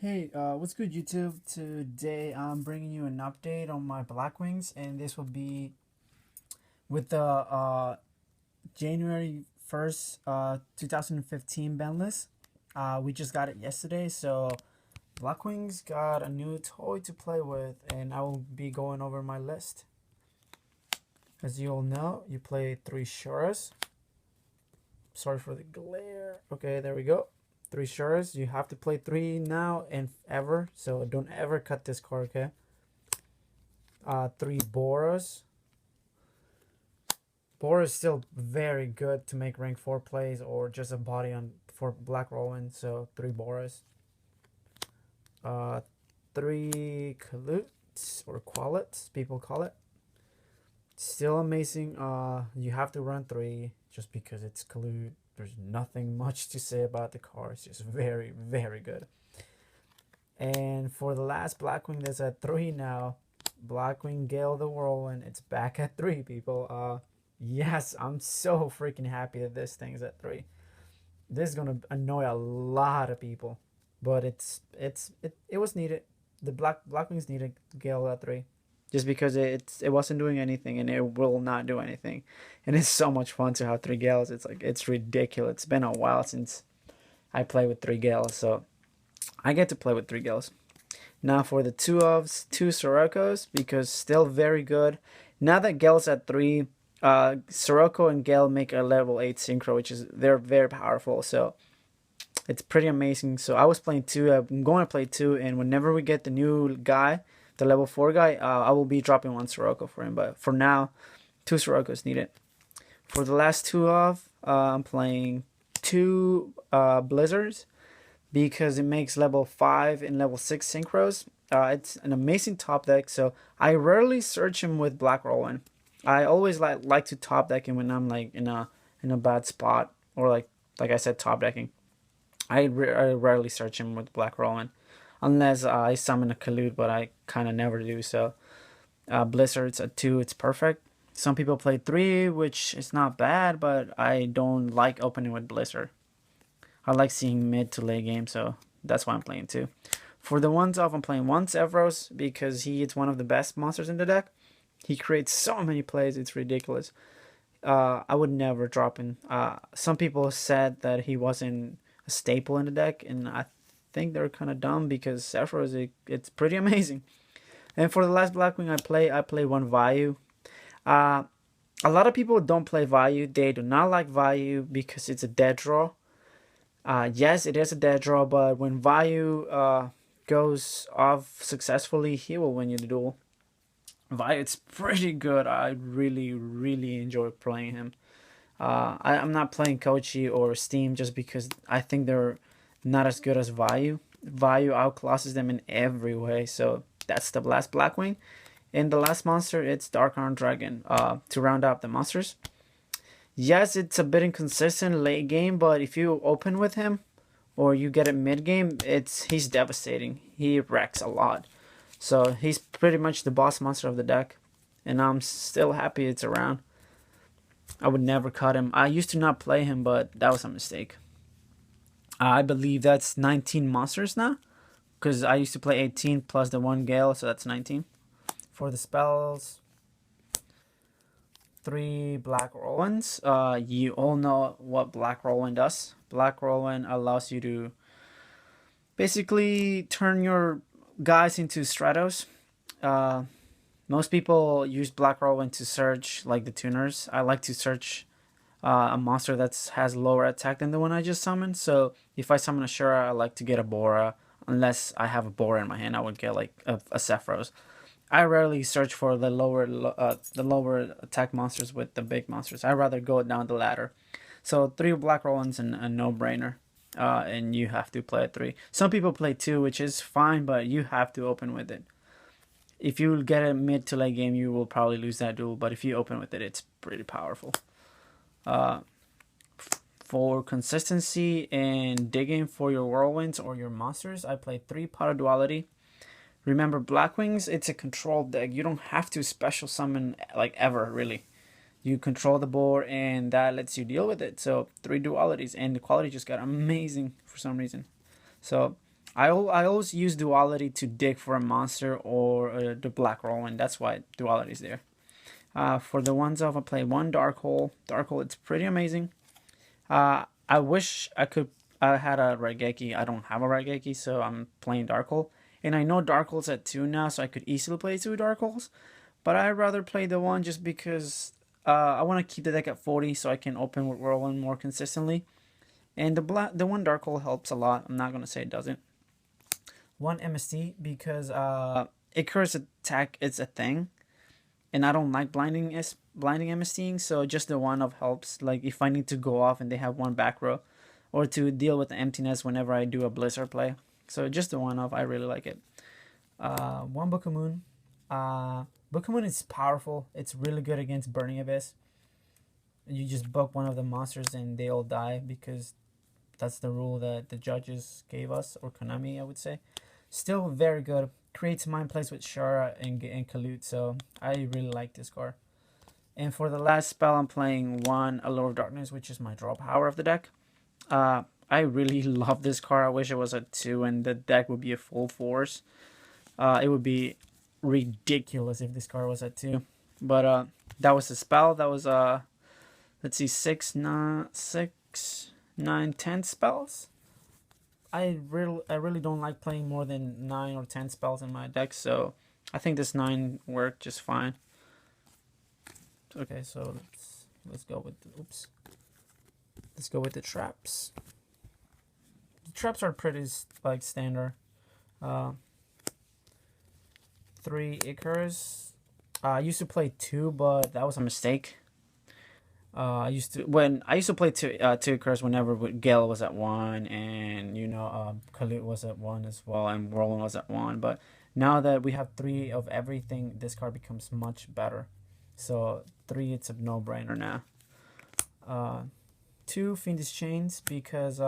Hey, what's good, YouTube? Today I'm bringing you an update on my Blackwings, and this will be with the January 1st, 2015 ban list. We just got it yesterday, so Blackwings got a new toy to play with, and I will be going over my list. As you all know, you play 3 Shuras. Sorry for the glare. Okay, there we go. 3 Shuras. You have to play 3 now and ever, so don't ever cut this card, okay? 3 Boros. Bora is still very good to make rank 4 plays or just a body on for Black Rowan, so 3 Boras. 3 Kalutes or Qualets, people call it. Still amazing. You have to run 3 just because it's Kalut. There's nothing much to say about the car. It's just very, very good. And for the last Blackwing that's at 3 now, Blackwing Gale the Whirlwind, it's back at 3, people. Yes, I'm so freaking happy that this thing's at 3. This is gonna annoy a lot of people, but it was needed. The Blackwings needed Gale at 3, just because it wasn't doing anything and it will not do anything, and it's so much fun to have 3 Gales. It's ridiculous. It's been a while since I played with 3 Gales, so I get to play with 3 Gales. Now for the 2 Sorokos, because still very good. Now that Gale's at 3, Sirocco and Gale make a level 8 synchro, which is they're very powerful. So it's pretty amazing. So I was playing 2. I'm going to play 2, and whenever we get the new guy, the level 4 guy, I will be dropping 1 Sirocco for him. But for now, 2 Siroccos needed. For the last 2 I'm playing 2 Blizzards, because it makes level 5 and level 6 synchros. It's an amazing top deck, so I rarely search him with Black Rowan. I always like to top deck him when I'm like in a bad spot, or like I said, top decking. I rarely search him with Black Rowan unless I summon a Kalut, but I kind of never do. So Blizzard's at 2, it's perfect. Some people play 3, which is not bad, but I don't like opening with Blizzard. I like seeing mid to late game, so that's why I'm playing 2. For the ones off, I'm playing 1 Zevros because he is one of the best monsters in the deck. He creates so many plays, it's ridiculous. I would never drop him. Some people said that he wasn't a staple in the deck, and I think they're kind of dumb, because Zevros, it's pretty amazing. And for the last Blackwing I play 1 Vayu. A lot of people don't play Vayu. They do not like Vayu because it's a dead draw. Yes, it is a dead draw, but when Vayu goes off successfully, he will win you the duel. Vayu, it's pretty good. I really, really enjoy playing him. I'm not playing Kochi or Steam just because I think they're not as good as Vayu. Vayu outclasses them in every way, so that's the last Blackwing. And the last monster, it's Dark Iron Dragon. To round up the monsters. Yes, it's a bit inconsistent late game, but if you open with him or you get it mid game, he's devastating. He wrecks a lot. So he's pretty much the boss monster of the deck, and I'm still happy it's around. I would never cut him. I used to not play him, but that was a mistake. I believe that's 19 monsters now, because I used to play 18 plus the 1 Gale, so that's 19. For the spells, 3 Black Whirlwinds. You all know what Black Whirlwind does. Black Whirlwind allows you to basically turn your guys into Stratos. Most people use Black Whirlwind to search, like the tuners. I like to search a monster that has lower attack than the one I just summoned. So if I summon a Shura, I like to get a Bora. Unless I have a Bora in my hand, I would get like a Sephiroth. I rarely search for the lower attack monsters with the big monsters. I rather go down the ladder. So 3 Black Rollins and a no-brainer. And you have to play at 3. Some people play 2, which is fine, but you have to open with it. If you get a mid to late game, you will probably lose that duel. But if you open with it, it's pretty powerful. For consistency and digging for your whirlwinds or your monsters, I play 3 Pot of Duality. Remember, Blackwings, it's a controlled deck. You don't have to special summon, like, ever, really. You control the board, and that lets you deal with it. So, 3 dualities, and the quality just got amazing for some reason. So, I always use duality to dig for a monster or the black roll, and that's why duality is there. For the ones off, I play one dark hole. Dark hole, it's pretty amazing. I wish I had a Raigeki. I don't have a Raigeki, so I'm playing dark hole. And I know dark hole's at 2 now, so I could easily play 2 dark holes. But I'd rather play the one just because I want to keep the deck at 40 so I can open with Whirlwind more consistently. And the one dark hole helps a lot. I'm not gonna say it doesn't. One MST because Icarus attack is a thing, and I don't like blinding MSTing. So just the one of helps. Like if I need to go off and they have one back row, or to deal with the emptiness whenever I do a Blizzard play. So just the one of I really like it. One Book of Moon. Book of Moon is powerful. It's really good against Burning Abyss. You just book one of the monsters and they all die because that's the rule that the judges gave us, or Konami, I would say. Still very good. Creates mind plays with Shara and Kalut, so I really like this card. And for the last spell, I'm playing one Allure of Darkness, which is my draw power of the deck. I really love this card. I wish it was a 2 and the deck would be a full force. It would be ridiculous if this card was at 2. But that was the spell. That was let's see, 6, 9, 10 spells. I really don't like playing more than 9 or 10 spells in my deck, so I think this 9 worked just fine. Okay, so let's go with let's go with the traps. The traps are pretty like standard. 3 Icarus. I used to play 2, but that was a mistake. I used to play two Icarus whenever Gale was at 1, and Khalid was at 1 as well, and Whirlwind was at 1. But now that we have 3 of everything, this card becomes much better. So 3, it's a no-brainer now. 2 Fiendish Chains because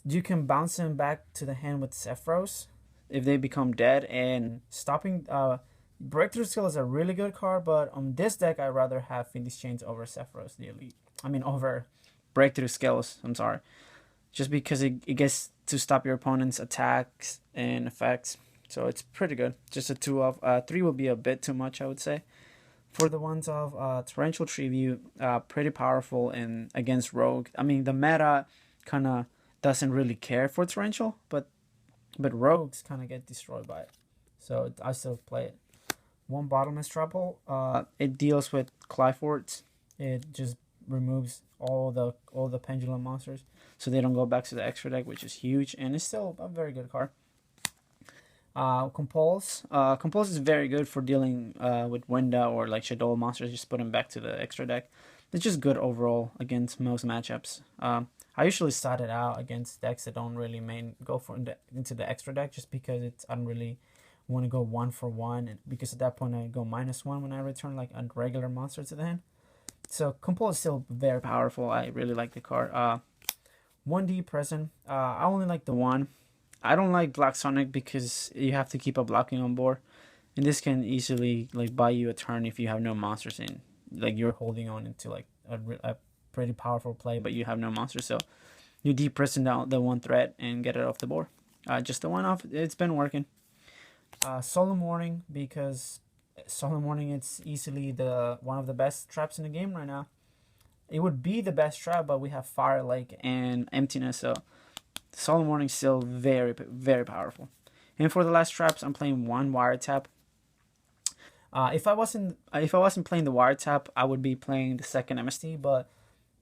you can bounce them back to the hand with Sephiroth if they become dead, and stopping Breakthrough Skill is a really good card, but on this deck I'd rather have Fiendish Chains over Sephiroth the Elite. Over Breakthrough Skills, I'm sorry. Just because it gets to stop your opponent's attacks and effects. So it's pretty good. Just a 2 of 3 would be a bit too much, I would say. For the ones of Torrential Tribute, pretty powerful and against Rogue. The meta kind of doesn't really care for Torrential, but Rogues kind of get destroyed by it. So I still play it. 1 Bottomless Trouble. It deals with Clyforts. It just removes all the pendulum monsters, so they don't go back to the extra deck, which is huge, and it's still a very good card. Compulse. Compulse is very good for dealing with Winda or like Shadow monsters. Just put them back to the extra deck. It's just good overall against most matchups. I usually start it out against decks that don't really go into the extra deck, just because I don't really want to go 1 for 1, and because at that point I go -1 when I return like a regular monster to the hand. So Compulse is still very powerful. I really like the card. 1D Present. I only like the 1. I don't like Black Sonic because you have to keep a Blackwing on board, and this can easily like buy you a turn if you have no monsters in. Like you're holding on into like a pretty powerful play, but you have no monsters, so you depresent out the 1 threat and get it off the board. Just the 1 off. It's been working. Solemn Warning, because Solemn Warning, it's easily one of the best traps in the game right now. It would be the best trap, but we have Fire Lake and Emptiness, so Solemn Warning is still very, very powerful. And for the last traps, I'm playing 1 Wiretap. If I wasn't playing the Wiretap, I would be playing the second MST, but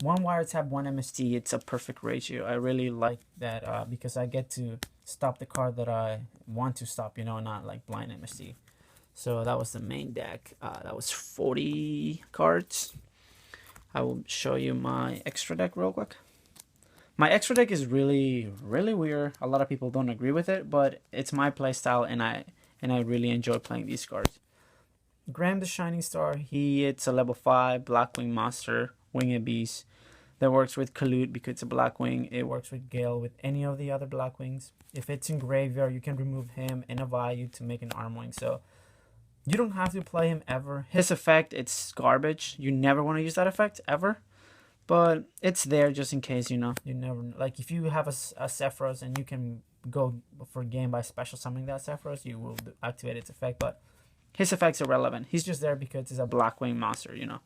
1 Wiretap, 1 MST, it's a perfect ratio. I really like that because I get to stop the card that I want to stop, not like blind MST. So that was the main deck. That was 40 cards. I will show you my extra deck real quick. My extra deck is really, really weird. A lot of people don't agree with it, but it's my playstyle, and I really enjoy playing these cards. Graham the Shining Star. It's a level 5 Blackwing monster, Winged Beast, that works with Kalut because it's a Blackwing. It works with Gale, with any of the other Blackwings. If it's in graveyard, you can remove him and a value to make an Armwing. So you don't have to play him ever. His effect, it's garbage. You never want to use that effect ever. but it's there just in case, you know. You never, like, if you have a Sephiroth and you can go for game by special summoning that Sephiroth, you will activate its effect, but his effects are irrelevant. He's just there because he's a Blackwing monster, you know.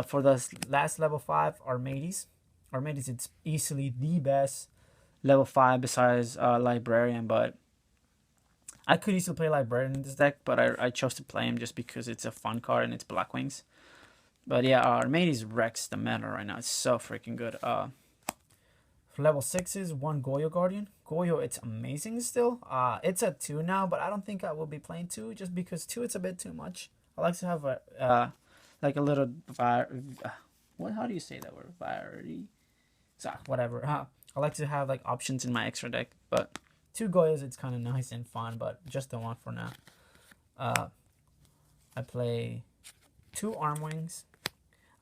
For the last level 5, Armades, it's easily the best level 5 besides Librarian, but I could easily play Librarian in this deck, but I chose to play him just because it's a fun card and it's Blackwings. But yeah, Armades wrecks the meta right now. It's so freaking good. For level 6s, 1 Goyo Guardian. Goyo, it's amazing still. It's at 2 now, but I don't think I will be playing 2 just because 2 it's a bit too much. I like to have a like a little what? How do you say that word? Variety. So whatever. I like to have like options in my extra deck, but 2 Goyos it's kind of nice and fun, but just the one for now. I play 2 Armwings.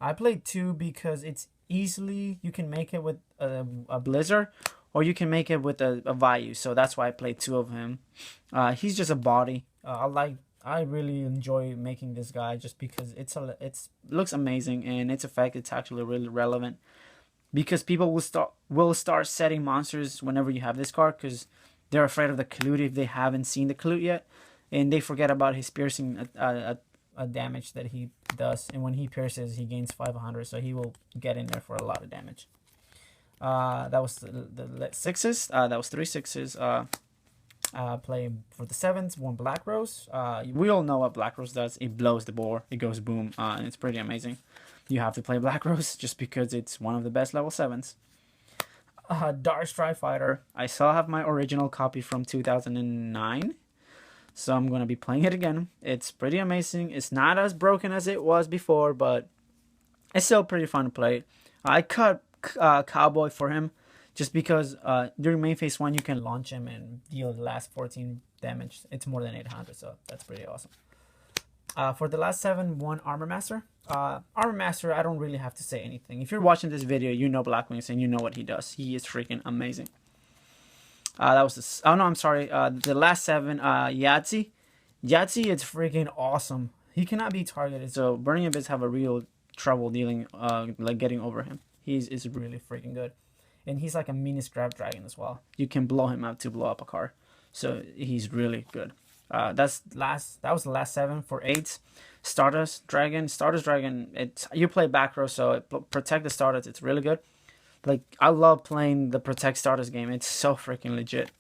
I play 2 because it's easily, you can make it with a Blizzard, or you can make it with a Vayu. So that's why I play 2 of him. He's just a body. I really enjoy making this guy just because it's looks amazing, and its effect it's actually really relevant because people will start setting monsters whenever you have this card because they're afraid of the Kalut if they haven't seen the Kalut yet, and they forget about his piercing a damage that he does, and when he pierces he gains 500, so he will get in there for a lot of damage. That was the 6s. That was 3 6s. Play for the 7s, 1 Black Rose. We all know what Black Rose does. It blows the board. It goes boom, and it's pretty amazing. You have to play Black Rose just because it's one of the best level 7s. Dark Strike Fighter. I still have my original copy from 2009. So I'm going to be playing it again. It's pretty amazing. It's not as broken as it was before, but it's still pretty fun to play. I cut Cowboy for him just because during main phase 1 you can launch him and deal the last 14 damage. It's more than 800, so that's pretty awesome. For the last 7, 1 Armor Master. Armor Master, I don't really have to say anything. If you're watching this video, you know Blackwings and you know what he does. He is freaking amazing. That was the... Oh, no, I'm sorry. The last 7, Yahtzee. Yahtzee is freaking awesome. He cannot be targeted, so Burning Abyss have a real trouble dealing, like getting over him. Is really freaking good. And he's like a mini Scrap Dragon as well. You can blow him up to blow up a card. So he's really good. That was the last 7. For 8s, Stardust Dragon. Stardust Dragon, you play back row, so protect the Stardust. It's really good. Like, I love playing the Protect Stardust game. It's so freaking legit.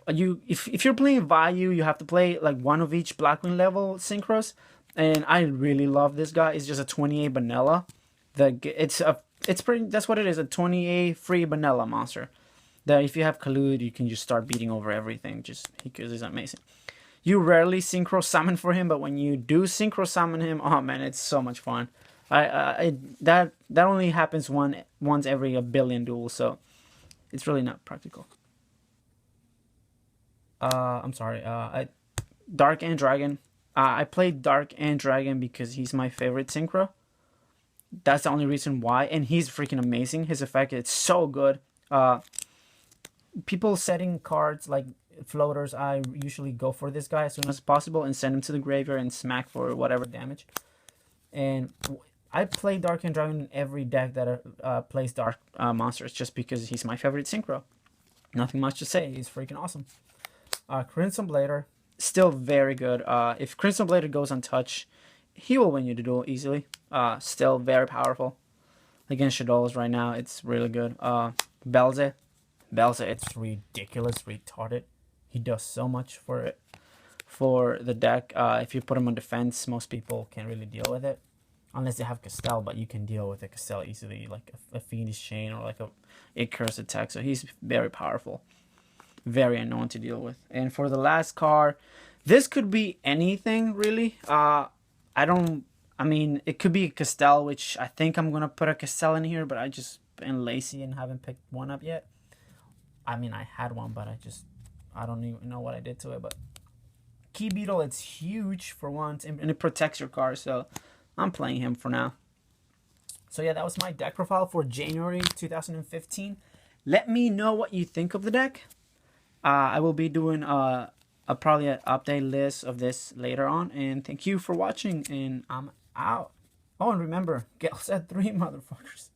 If you're playing Vayu, you have to play like 1 of each Blackwing level synchros. And I really love this guy. It's just a 28 vanilla. That's what it is, a 28 free vanilla monster. That if you have Kalut, you can just start beating over everything just because it's amazing. You rarely synchro summon for him, but when you do synchro summon him, oh man, it's so much fun. That only happens once every 1 billion duels, so it's really not practical. I'm sorry. Dark and Dragon. I played Dark and Dragon because he's my favorite synchro. That's the only reason why, and he's freaking amazing. His effect is so good. People setting cards like floaters, I usually go for this guy as soon as possible and send him to the graveyard and smack for whatever damage. And I play Dark and Dragon in every deck that plays Dark monsters just because he's my favorite synchro. Nothing much to say. He's freaking awesome. Crimson Blader, still very good. If Crimson Blader goes untouched, he will win you the duel easily. Still very powerful against Shadows right now. It's really good. Belze, it's ridiculous, retarded. He does so much for it, for the deck. If you put him on defense, most people can't really deal with it unless they have Castell, but you can deal with a Castell easily, like a Fiendish Chain or like a Icarus attack. So he's very powerful, very annoying to deal with. And for the last card, this could be anything really. I mean, it could be a Castell, which I think I'm gonna put a Castell in here, but I just been lazy and haven't picked one up yet. I mean, I had one, but I don't even know what I did to it. But Key Beetle, it's huge for once, and it protects your card, so I'm playing him for now. So yeah, that was my deck profile for January 2015. Let me know what you think of the deck. I will be doing probably an update list of this later on, and thank you for watching, and I'm out. Oh, and remember, Gale said 3 motherfuckers.